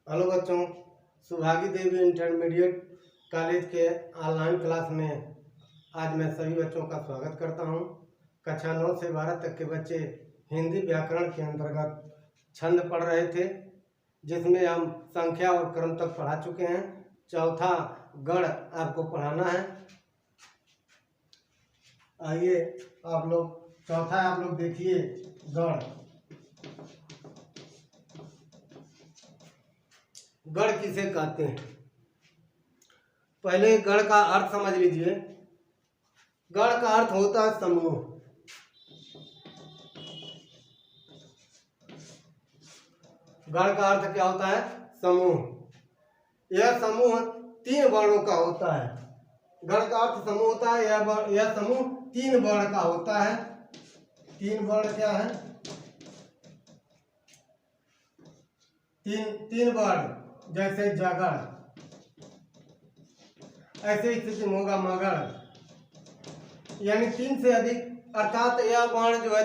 Hello बच्चों, सुभागी देवी intermediate college के online class में आज मैं सभी बच्चों का स्वागत करता हूं। कक्षा 9 से 12 तक के बच्चे हिंदी व्याकरण के अंतर्गत छंद पढ़ रहे थे, जिसमें हम संख्या और क्रम तक पढ़ा चुके हैं। चौथा गण आपको पढ़ाना है। आइए आप लोग देखिए गण। गण किसे कहते हैं? पहले गण का अर्थ समझ लीजिए। गण का अर्थ होता है समूह। गण का अर्थ क्या होता है? समूह। यह समूह 3 वर्णों का होता है। गण का अर्थ समूह होता है। यह समूह 3 वर्ण का होता है। 3 वर्ण क्या है? तीन वर्ण, जैसे जगड़, ऐसे स्थिति में होगा मगड़। यानी 3 से अधिक, अर्थात यह वर्ण जो है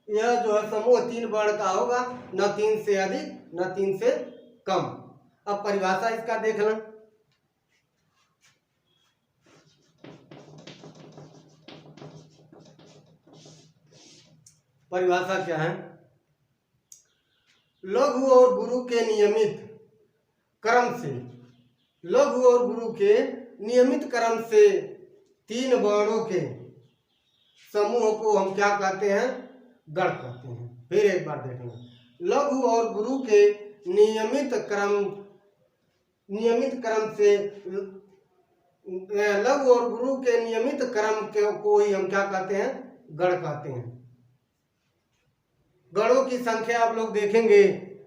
यह जो है समूह 3 वर्ण का होगा, न 3 से अधिक न 3 से कम। अब परिभाषा इसका देख लें। परिभाषा क्या है? लघु और गुरु के नियमित क्रम से, लघु और गुरु के नियमित क्रम से 3 वर्णों के समूह को हम क्या कहते हैं? गण कहते हैं। फिर एक बार देखेंगे। लघु और गुरु के नियमित क्रम से, लघु और गुरु के नियमित क्रम को ही हम क्या कहते हैं? गण कहते हैं। गणों की संख्या आप लोग देखेंगे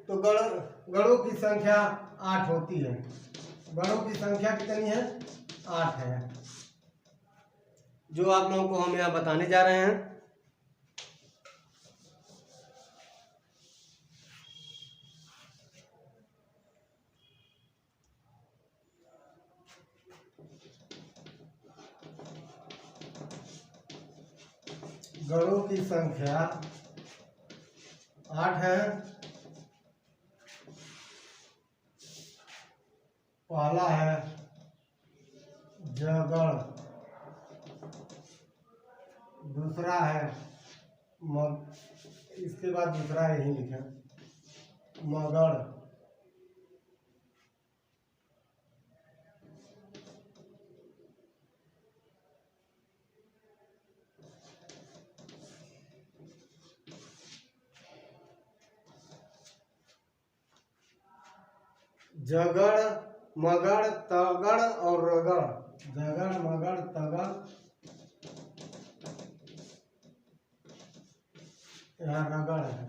तो गणों की संख्या 8 होती है। गणों की संख्या कितनी है? 8 है, जो आप लोगों को हम यहाँ बताने जा रहे हैं। गणों की संख्या 8 है। पहला है जगड़, दूसरा है इसके बाद दूसरा यही लिखा मगड़, जगड़, मगड़, तगड़ और रगड़। जगड़, मगड़, तगड़, यहाँ रगड़ है।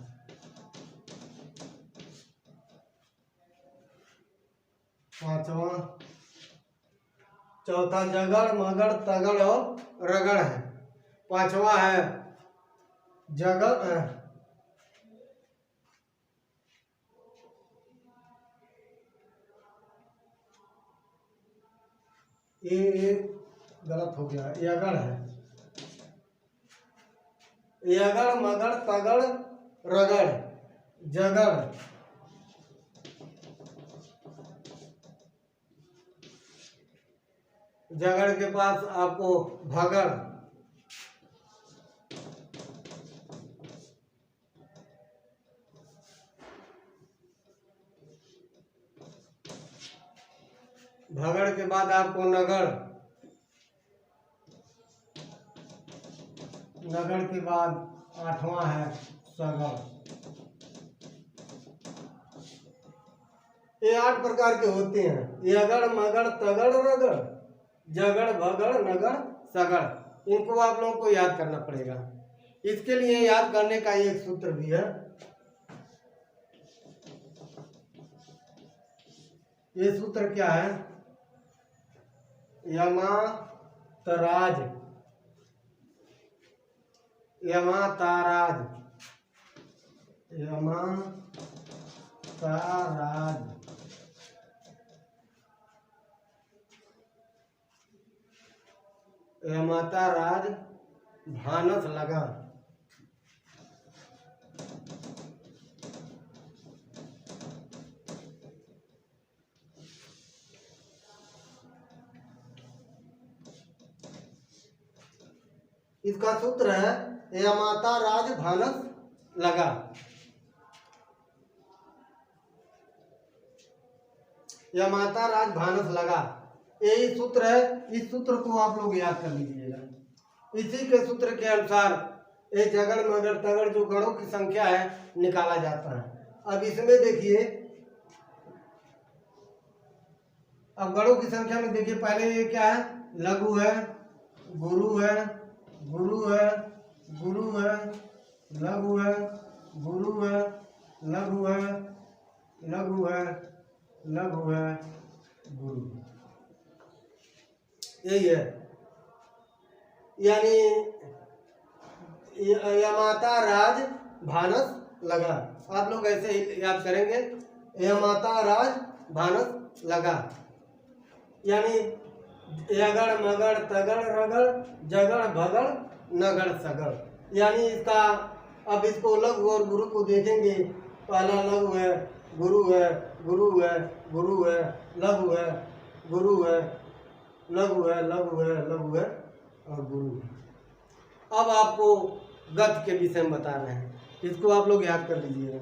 पांचवा, चौथा जगड़, मगड़, तगड़ और रगड़ है। पांचवा है जगड़, ये गलत हो गया, यगड़ है। यगड़, मगड़, तगड़, रगड़, जगड़। जगड़ के पास आपको भगड़, भगड़ के बाद आपको नगड़, नगड़ के बाद 8वां है सगड़। ये 8 प्रकार के होते हैं। यगड़, मगड़, तगड़, रगड़, जगड़, भगड़, नगड़, सगड़। इनको आप लोगों को याद करना पड़ेगा। इसके लिए याद करने का एक सूत्र भी है। ये सूत्र क्या है? यमातराज, यमाताराज, यमाताराज, यमाताराज भानस लगा। इसका सूत्र है यमाता राज भानस लगा। यमाता राज भानस लगा, यही सूत्र है। इस सूत्र को आप लोग याद कर लीजिएगा। इसी के सूत्र के अनुसार ये जगड़ मगड़ तगड़ जो गणों की संख्या है निकाला जाता है। अब इसमें देखिए, अब गणों की संख्या में देखिए, पहले ये क्या है, लघु है, गुरु है, गुरु है, गुरु है, लघु है, गुरु है, लघु है, लघु है, लघु है, गुरु। यही है, यानी यमाता राज भानस लगा। आप लोग ऐसे ही याद करेंगे, यमाता राज भानस लगा, यानी यगड़ मगड़ तगड़ रगड़ जगड़ भगड़ नगड़ सगड़। यानी इसका, अब इसको लघु और गुरु को देखेंगे। पहला लघु है, गुरु है, गुरु है, गुरु है, लघु है, गुरु है, लघु है, लघु है, लघु है और गुरु है। अब आपको गत के विषय में बता रहे हैं, इसको आप लोग याद कर लीजिएगा।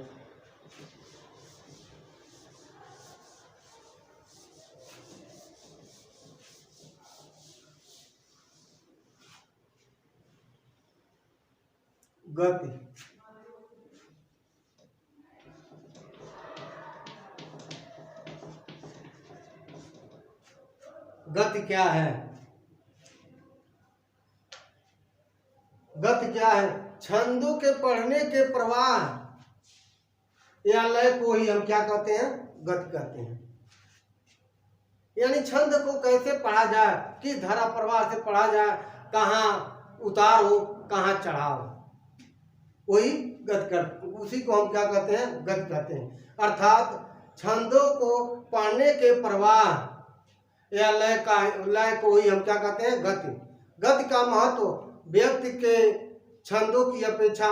गति, गति क्या है? गति क्या है? छंदों के पढ़ने के प्रवाह या लय को ही हम क्या कहते हैं, गति कहते हैं। यानी छंद को कैसे पढ़ा जाए, किस धारा प्रवाह से पढ़ा जाए, कहाँ उतार हो कहाँ चढ़ाव, वही गति कर, उसी को हम क्या कहते हैं, गति कहते हैं। अर्थात छंदों को पढ़ने के प्रवाह या लय को ही हम क्या कहते हैं, गति। गति का महत्व व्यक्ति के छंदों की अपेक्षा,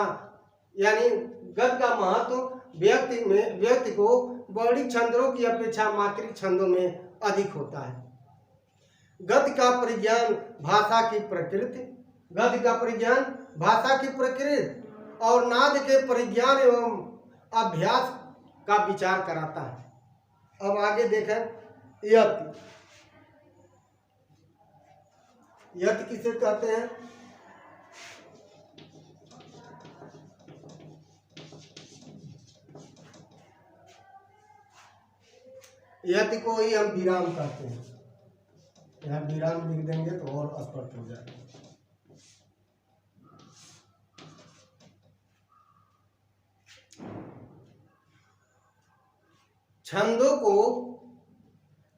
यानी गति का महत्व व्यक्ति को बड़ी छंदों की अपेक्षा मातृ छंदों में अधिक होता है। गति का परिज्ञान भाषा की प्रकृति, गति का परिज्ञान भाषा की प्रकृति और नाद के परिज्ञान एवं अभ्यास का विचार कराता है। अब आगे देखें, यति। यति किसे कहते हैं? यति को ही हम विराम कहते हैं। यहाँ विराम लिख देंगे तो और स्पष्ट हो जाएगा।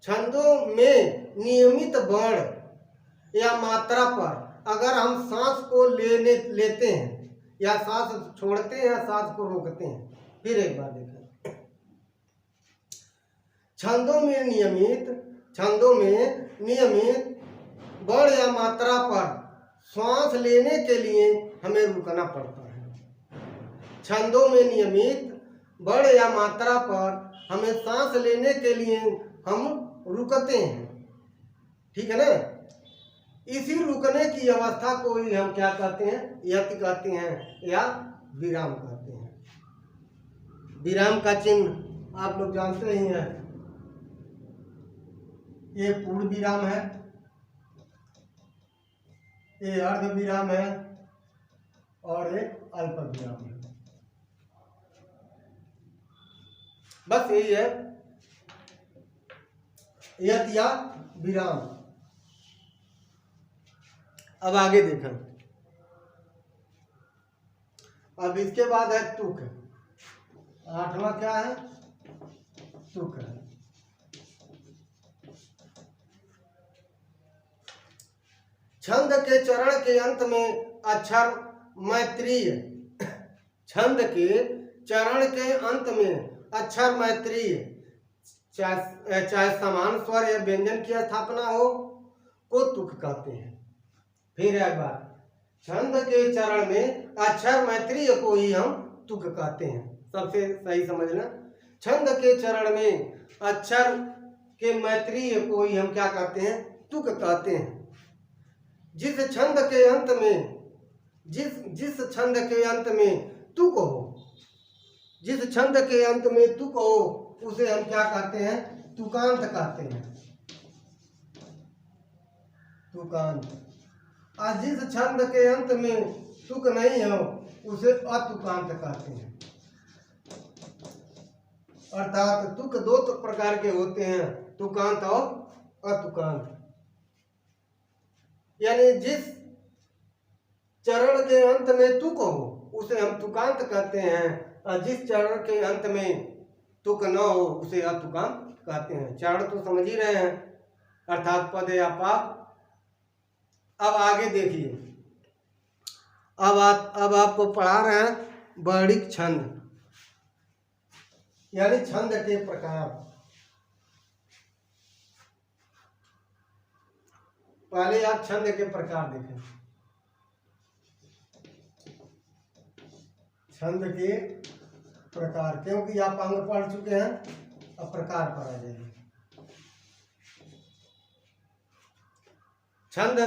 छंदों में नियमित वर्ण या मात्रा पर अगर हम सांस को लेते हैं या सांस छोड़ते हैं या सांस को रोकते हैं, फिर एक बार देखें, छंदों में नियमित वर्ण या मात्रा पर श्वास लेने के लिए हमें रुकना पड़ता है। छंदों में नियमित वर्ण या मात्रा पर हमें सांस लेने के लिए हम रुकते हैं, ठीक है ना। इसी रुकने की अवस्था को ही हम क्या कहते हैं, यति कहते हैं या विराम कहते हैं। विराम का चिन्ह आप लोग जानते ही हैं, ये पूर्ण विराम है, ये अर्ध विराम है और ये अल्प विराम है। बस यही है यति या विराम। अब आगे देखें, अब इसके बाद है तुक। आठवां क्या है, तुक है। छंद के चरण के अंत में अक्षर मैत्रीय, छंद के चरण के अंत में अक्षर मैत्रीय चाहे समान स्वर या व्यंजन की स्थापना हो को तुक कहते हैं। फिर एक बार, छंद के चरण में अक्षर मैत्रीय को ही हम तुक कहते हैं। सबसे सही समझना, छंद के चरण में अक्षर के मैत्रीय को ही हम क्या कहते हैं, तुक कहते हैं। जिस छंद के अंत में जिस जिस छंद के अंत में तुक हो, जिस छंद के अंत में तुक हो उसे हम क्या कहते हैं? तुकांत कहते हैं, तुकांत। और जिस छंद के अंत में तुक नहीं हो उसे अतुकांत कहते हैं। अर्थात तुक दो प्रकार के होते हैं, तुकांत और अतुकांत। यानी जिस चरण के अंत में तुक हो उसे हम तुकांत कहते हैं, और जिस चरण के अंत में तुक न हो उसे अतुकांत कहते हैं। चरण तो समझ ही रहे हैं, अर्थात पद या पाप। अब आगे देखिए, अब आपको पढ़ा रहे हैं वर्णिक छंद, यानी छंद के प्रकार। पहले आप छंद के प्रकार देखें। छंद के प्रकार, क्योंकि आप अंग पढ़ चुके हैं, अब प्रकार पढ़ा जाएगा। छंद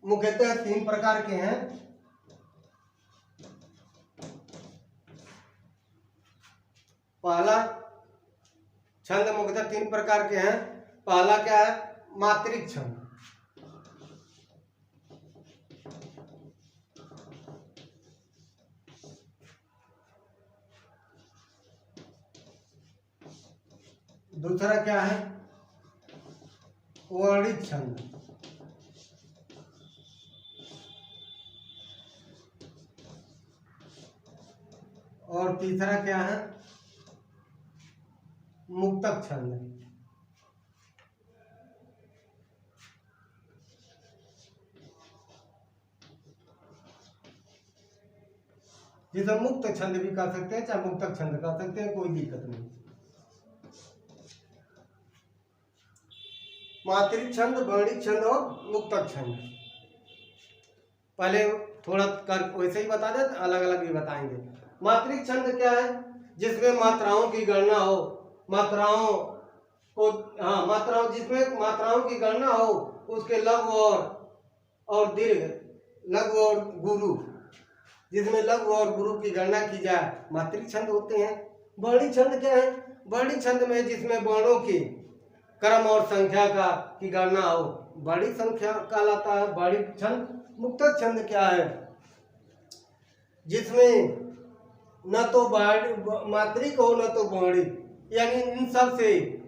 मुख्यतः 3 प्रकार के हैं। पहला छंद मुख्यतः 3 प्रकार के हैं। पहला क्या है? मात्रिक छंद। दूसरा क्या है? वर्णिक छंद। और तीसरा क्या है? मुक्तक छंद। जिसे मुक्त छंद भी कह सकते हैं, चाहे मुक्तक छंद कह सकते हैं, कोई दिक्कत नहीं। मात्रिक छंद, वर्णिक छंद और मुक्तक छंद। पहले थोड़ा कर वैसे ही बता दें, अलग अलग भी बताएंगे। मात्रिक छंद क्या है? जिसमें मात्राओं की गणना हो, मात्राओं को, हाँ, मात्राओं, जिसमें मात्राओं की गणना हो, उसके लघु और दीर्घ, लघु और गुरु, जिसमें लघु और गुरु की गणना की जाए, मात्रिक छंद होते हैं। वर्णिक छंद क्या है? वर्णिक छंद में जिसमें वर्णों की क्रम और संख्या की गणना हो, बड़ी संख्या कहलाता है वर्णिक छंद। मुक्तक छंद क्या है? जिसमें न तो मात्रिक हो न तो वर्णिक, यानी इन सब से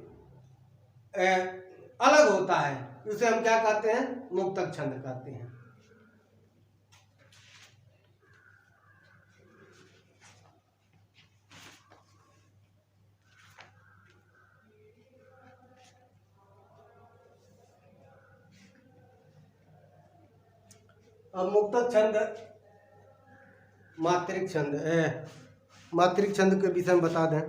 अलग होता है, उसे हम क्या कहते हैं? मुक्तक छंद कहते हैं। अब मुक्तक छंद, मात्रिक छंद, मात्रिक छंद के विषय में बता दें।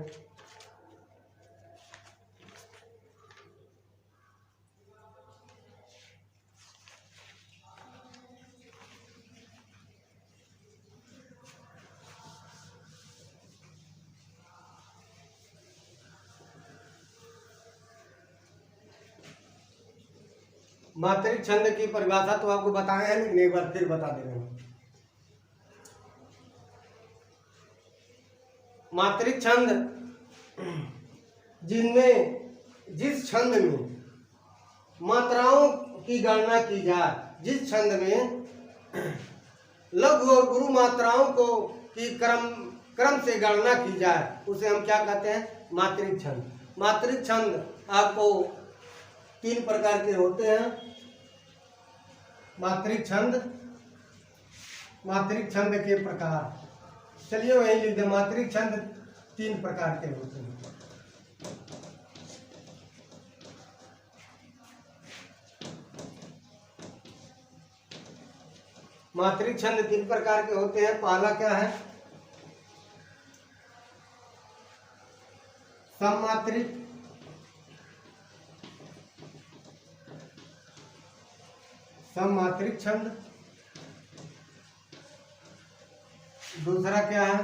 मात्रिक छंद की परिभाषा तो आपको बताए हैं, लेकिन एक बार फिर बता दे रहे हैं। मात्रिक छंद जिस छंद में मात्राओं की गणना की जाए, जिस छंद में लघु और गुरु मात्राओं की क्रम से गणना की जाए, उसे हम क्या कहते हैं? मात्रिक छंद। मात्रिक छंद आपको 3 प्रकार के होते हैं। मात्रिक छंद के प्रकार, चलिए वही लिख दें। मात्रिक छंद 3 प्रकार के होते हैं। मात्रिक छंद 3 प्रकार के होते हैं। पहला क्या है? सममात्रिक, सममात्रिक छंद। दूसरा क्या है?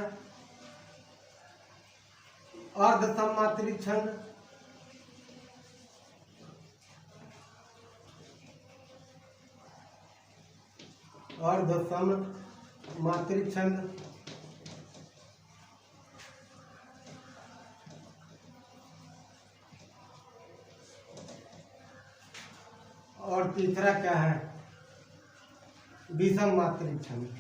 अर्ध सममात्रिक छंद। अर्ध सम मात्रिक छंद, और तीसरा क्या है, विषम मात्रिक छंद।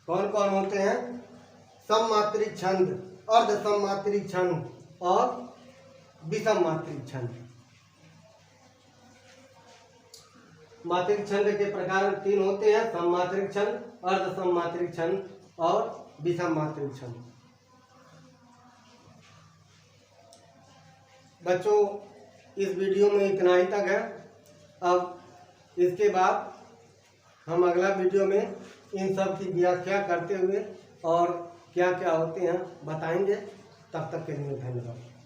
कौन कौन होते हैं, सममात्रिक छंद, अर्ध सममात्रिक छंद और विषम मात्रिक छंद। मात्रिक छंद के प्रकार 3 होते हैं, सममात्रिक छंद, अर्ध सममात्रिक छंद और विषम मात्रिक छंद। बच्चों, इस वीडियो में इतना ही तक है। अब इसके बाद हम अगला वीडियो में इन सब की व्याख्या करते हुए और क्या क्या होते हैं बताएंगे। तब तक के लिए धन्यवाद।